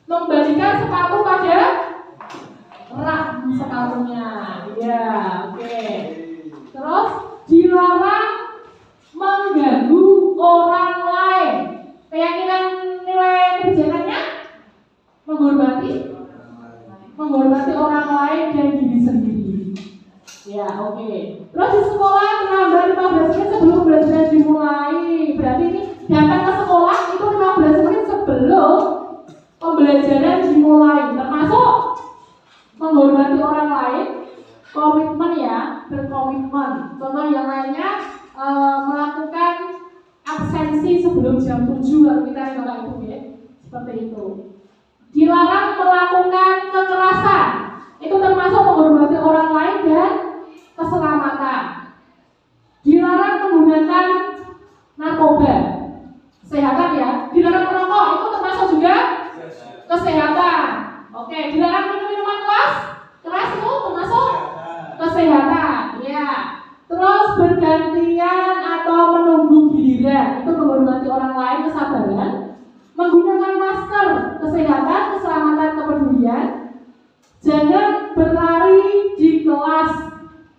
Membalikan sepatu pada rak sepatunya. Ya, oke. Terus dilarang mengganggu orang lain. Keyakinan nilai kebijakannya menghormati orang lain dan diri sendiri. Ya, oke. Terus di sekolah terlambat 15 menit sebelum pembelajaran dimulai. Berarti ini datang ke sekolah itu 15 menit sebelum pembelajaran dimulai. Termasuk menghormati orang lain, komitmen ya, berkomitmen. Contoh yang lainnya melakukan absensi sebelum jam 7 kalau kita Bapak Ibu ya. Seperti itu. Dilarang melakukan kekerasan. Itu termasuk menghormati orang lain dan keselamatan. Dilarang menggunakan narkoba. Kesehatan ya. Dilarang merokok, itu termasuk juga kesehatan. Oke, dilarang minum minuman keras itu termasuk kesehatan. Ya. Terus bergantian atau menunggu giliran, itu menghormati orang lain, kesabaran. Menggunakan masker, kesehatan, keselamatan, kepedulian. Jangan berlari di kelas,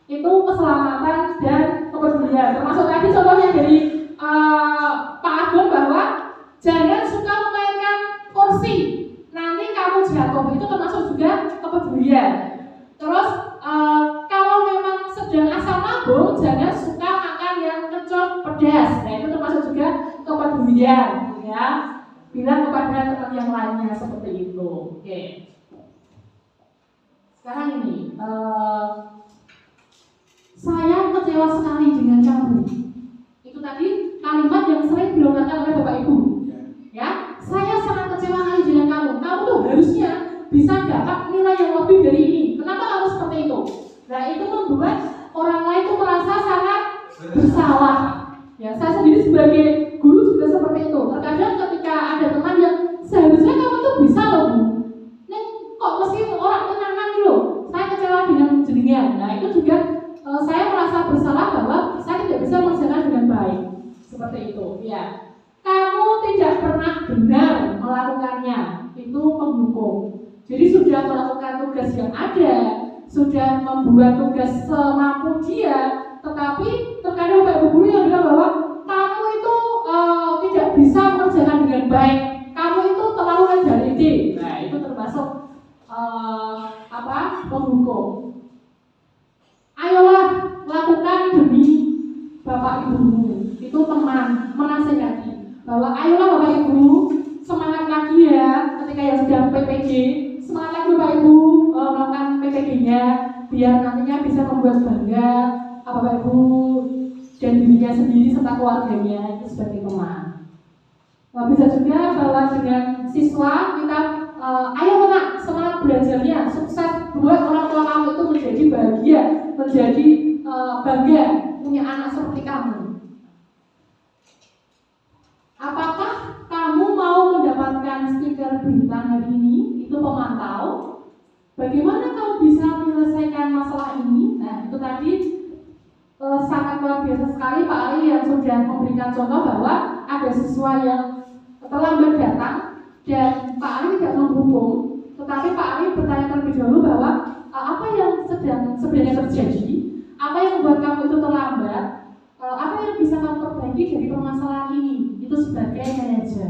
itu keselamatan dan kepedulian. Termasuk tadi contohnya dari Pak Agung bahwa jangan suka memainkan kursi, nanti kamu jatuh, itu termasuk juga kepedulian. Terus kalau memang sedang asam lambung, jangan suka makan yang kecut pedas, nah itu termasuk juga kepedulian ya. Bilang kepada teman yang lainnya seperti itu. Oke. Sekarang ini, saya kecewa sekali dengan kamu. Itu tadi kalimat yang sering dilontarkan oleh Bapak Ibu. Ya, saya sangat kecewa sekali dengan kamu. Kamu tuh harusnya bisa dapat nilai yang lebih dari ini. Kenapa kamu seperti itu? Nah, itu membuat orang lain itu merasa sangat bersalah. Ya, saya sendiri sebagai guru juga seperti itu. Terkadang ketika ada teman yang seharusnya kamu tuh bisa loh Bu, neng kok mesti orang tenangan gitu. Saya kecewa dengan jenengan. Nah itu juga saya merasa bersalah bahwa saya tidak bisa mengerjakan dengan baik. Seperti itu. Ya. Kamu tidak pernah benar melakukannya, itu menghukum. Jadi sudah melakukan tugas yang ada, sudah membuat tugas semampu dia, tetapi terkadang Bapak Ibu guru yang bilang bahwa kamu itu tidak bisa mengerjakan dengan baik, kamu itu terlalu rendah ide. Nah itu termasuk menghukum. Ayolah lakukan demi Bapak Ibumu. Itu teman menasihati bahwa ayolah Bapak Ibu semangat lagi ya ketika yang sedang PPG, semangat lagi Bapak Ibu melakukan PPG-nya biar nantinya bisa membuat bangga Bapak Ibu dan dirinya sendiri serta keluarganya itu sebagai teman. Nah, bisa juga bahwa dengan siswa kita ayo nak semangat belajarnya, sukses, buat orang tua kamu itu menjadi bahagia, menjadi bangga punya anak seperti kamu. Apakah kamu mau mendapatkan stiker bintang hari ini? Itu pemantau. Bagaimana kamu bisa menyelesaikan masalah ini? Nah itu tadi sangat luar biasa sekali Pak Ali yang sudah memberikan contoh bahwa ada siswa yang terlambat datang dan Pak Ali tidak menghukum, tetapi Pak Ali bertanya terlebih dahulu bahwa apa yang sedang sebenarnya terjadi, apa yang membuat kamu itu terlambat, apa yang bisa kamu perbaiki dari permasalahan ini, itu sebagai manajer.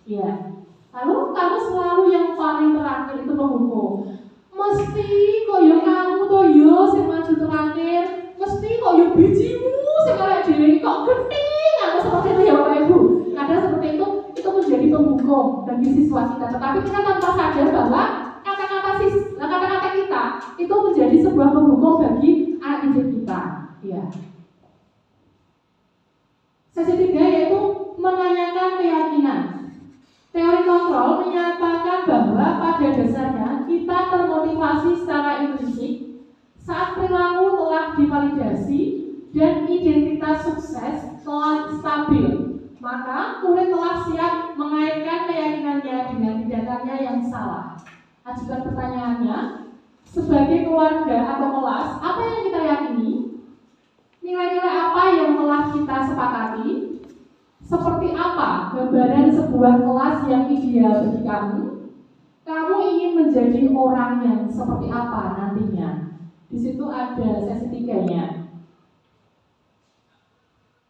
Ya. Lalu kamu selalu yang paling terakhir itu menghukum. Mesti kok yo kamu toh yo sing maju terakhir, mesti kok yo bijimu sing kayak dhewe kok genting, aku seperti itu ya Bapak Ibu. Kadang seperti itu menjadi penghukum bagi siswa kita. Tetapi kita tanpa sadar bahwa kata-kata kita itu menjadi sebuah penghukum bagi anak didik kita. Ya. Sesi 3 yaitu menanyakan keyakinan. Teori kontrol menyatakan bahwa pada dasarnya kita termotivasi secara intrinsik saat perilaku telah divalidasi dan identitas sukses telah stabil. Maka murid telah siap mengaitkan keyakinannya dengan tindakannya yang salah. Ajukan pertanyaannya, sebagai keluarga atau kelas, apa yang kita yakini? Nilai-nilai apa yang telah kita sepakati? Seperti apa gambaran sebuah kelas yang ideal bagi kamu? Kamu ingin menjadi orang yang seperti apa nantinya? Di situ ada sesi 3-nya.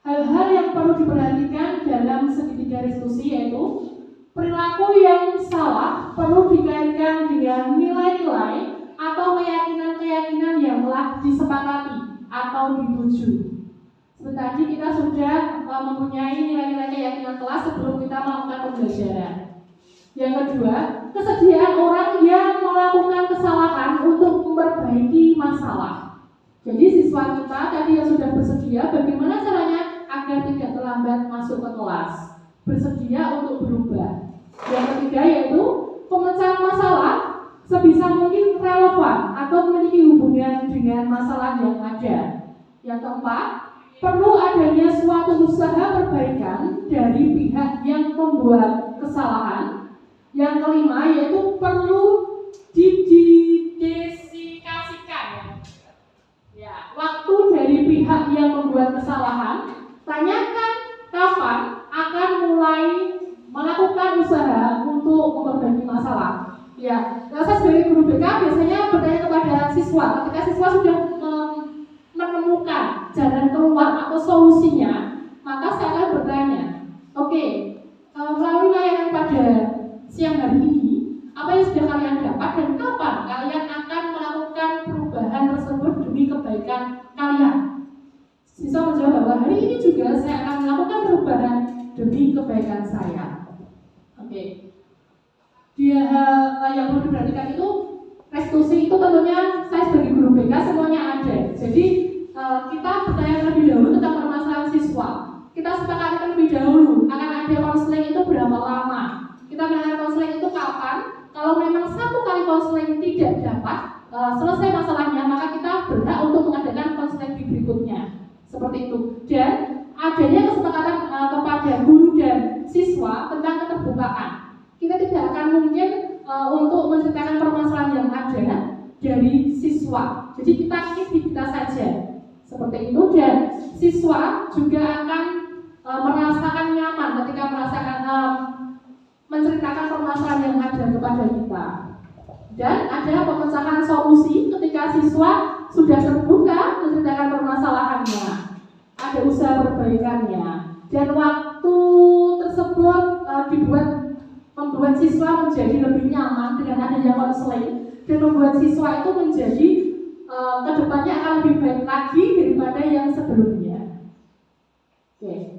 Hal-hal yang perlu diperhatikan dalam segitiga diskusi yaitu perilaku yang salah perlu dikaitkan dengan nilai-nilai atau keyakinan-keyakinan yang telah disepakati atau dituju. Seperti tadi kita sudah mempunyai nilai-nilai keyakinan kelas sebelum kita melakukan pembelajaran. Yang kedua, kesediaan orang yang melakukan kesalahan untuk memperbaiki masalah. Jadi siswa kita tadi yang sudah bersedia, bagaimana caranya agar tidak terlambat masuk ke kelas, bersedia untuk berubah. Yang ketiga yaitu pemecahan masalah sebisa mungkin relevan atau memiliki hubungan dengan masalah yang ada. Yang keempat, perlu adanya suatu usaha perbaikan dari pihak yang membuat kesalahan. Yang kelima yaitu perlu didedikasikan waktu dari pihak yang membuat kesalahan. Tanyakan kapan akan mulai melakukan usaha untuk memperbaiki masalah. Ya, saya sebagai guru BK biasanya bertanya kepada siswa ketika siswa sudah menemukan jalan keluar atau solusinya, maka saya akan bertanya, oke, melalui layanan pada siang hari ini, apa yang sudah kalian dapat dan kapan kalian akan melakukan perubahan tersebut demi kebaikan kalian? Siswa menjawab bahwa hari ini juga saya akan melakukan perubahan demi kebaikan saya. Oke. Dia yang perlu diperhatikan itu restitusi itu tentunya saya sebagai guru BK semuanya ada. Jadi kita bertanya terlebih dahulu tentang permasalahan siswa. Kita sepakati terlebih dahulu akan ada konseling itu berapa lama. Kita melakukan konseling itu kapan? Kalau memang satu kali konseling tidak dapat selesai masalahnya, maka kita berhak untuk mengadakan konseling berikutnya. Seperti itu. Dan adanya kesepakatan kepada guru dan siswa tentang keterbukaan. Kita tidak akan mungkin untuk menceritakan permasalahan yang ada dari siswa. Jadi kita kita saja. Seperti itu, dan siswa juga akan merasakan nyaman ketika merasakan menceritakan permasalahan yang ada kepada kita. Dan ada pemecahan solusi ketika siswa sudah terbuka menceritakan permasalahannya, ada usaha perbaikannya, dan waktu tersebut membuat siswa menjadi lebih nyaman dengan adanya konseling dan membuat siswa itu menjadi kedepannya akan lebih baik lagi daripada yang sebelumnya. Oke,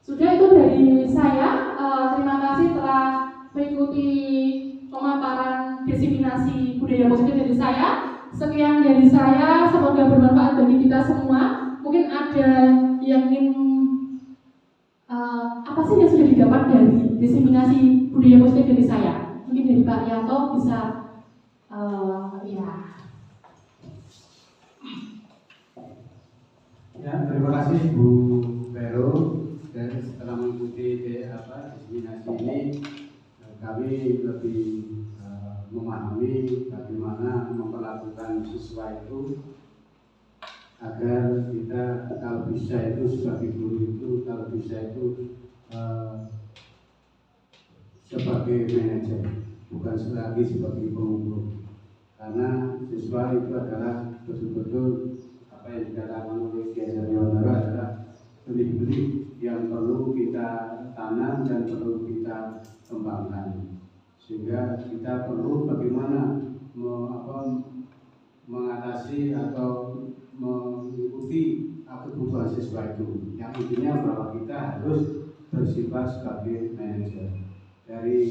sudah itu dari saya. Terima kasih telah mengikuti pemaparan diseminasi budaya positif dari saya. Sekian dari saya, semoga bermanfaat bagi kita semua. Mungkin ada yang ingin apa sih yang sudah didapat dari diseminasi budaya positif dari saya? Mungkin dari Pak Yanto bisa Ya, terima kasih Bu Vero. Dan setelah mengikuti diseminasi ini, kami lebih memahami bagaimana memperlakukan siswa itu agar kita kalau bisa itu sebagai guru itu kalau bisa itu sebagai manajer, bukan lagi sebagai pengurus, karena siswa itu adalah betul-betul apa yang dikatakan oleh Kiai Sarjana adalah benih-benih yang perlu kita tanam dan perlu kita kembangkan, sehingga kita perlu bagaimana mengatasi atau mengikuti kebutuhan siswa itu, yang intinya bahwa kita harus bersifat sebagai manajer. Dari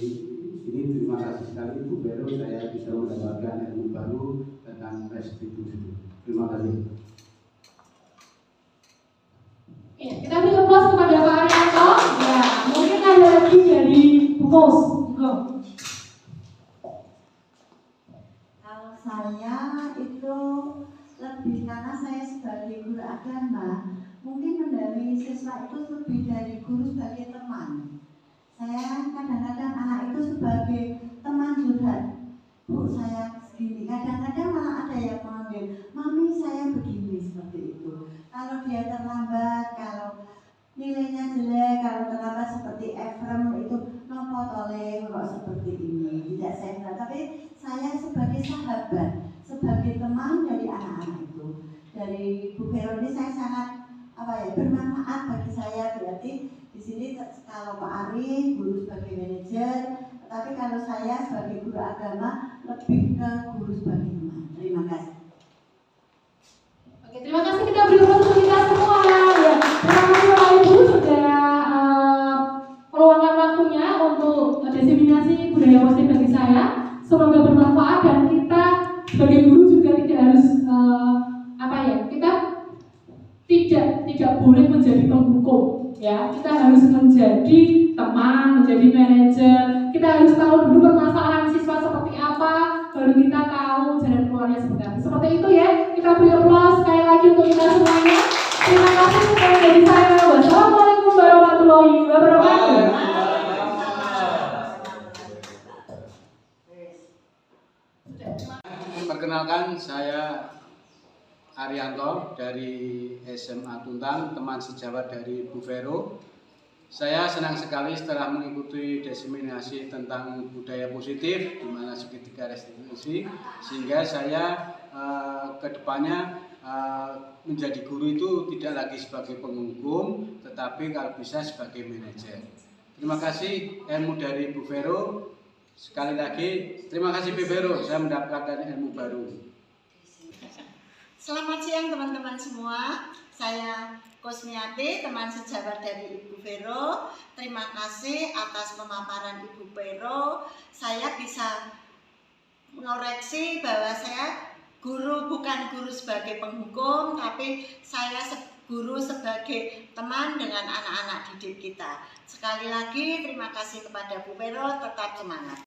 sini terima kasih sekali Bu Vero, saya bisa mendapatkan ilmu baru tentang restitusi. Terima kasih. Ya, kita beri aplaus kepada Pak Arianto. Ya, mungkin ada lagi dari Bu Kos. Kalau saya itu lebih karena saya sebagai guru agama, mungkin mendampingi siswa itu lebih dari guru sebagai teman. Saya kadang-kadang anak itu sebagai teman curhat. Bu, saya segini. Kadang-kadang malah ada yang memanggil, mami saya begini, seperti itu. Kalau dia terlambat, kalau nilainya jelek, kalau terlambat seperti Efrem itu nopo toleh kok seperti ini. Tidak saya enggak, tapi saya sebagai sahabat, sebagai teman dari anak-anak itu, dari Bu Vero ini saya sangat bermanfaat bagi saya. Berarti di sini kalau Pak Ari guru sebagai manajer, tapi kalau saya sebagai guru agama lebih ke guru sebagai teman. Terima kasih. Oke, terima kasih, kita beri aplaus untuk kita semua. Ya, terima kasih Bapak Ibu sudah meluangkan waktunya untuk diseminasi budaya positif bagi saya. Semoga bermanfaat dan kita sebagai guru juga tidak harus kita tidak boleh menjadi penghukum, ya. Kita harus menjadi teman, menjadi manajer. Kita harus tahu dulu permasalahan siswa seperti apa, baru kita tahu jalan keluarnya seperti apa. Seperti itu ya. Kita beri aplaus sekali lagi untuk kita semuanya. Terima kasih sekali dari saya. Wassalamualaikum warahmatullahi wabarakatuh. Perkenalkan, saya Arianto dari SMA Tuntang, teman sejawat dari Bu Vero. Saya senang sekali setelah mengikuti diseminasi tentang budaya positif di mana segitiga restitusi, sehingga saya kedepannya menjadi guru itu tidak lagi sebagai penghukum, tetapi kalau bisa sebagai manajer. Terima kasih ilmu dari Bu Vero. Sekali lagi terima kasih Bu Vero, saya mendapatkan ilmu baru. Selamat siang teman-teman semua. Saya Kusmiati, teman sejawat dari Ibu Vero. Terima kasih atas pemaparan Ibu Vero. Saya bisa mengoreksi bahwa saya guru bukan guru sebagai penghukum, tapi saya guru sebagai teman dengan anak-anak didik kita. Sekali lagi terima kasih kepada Bu Vero, tetap semangat.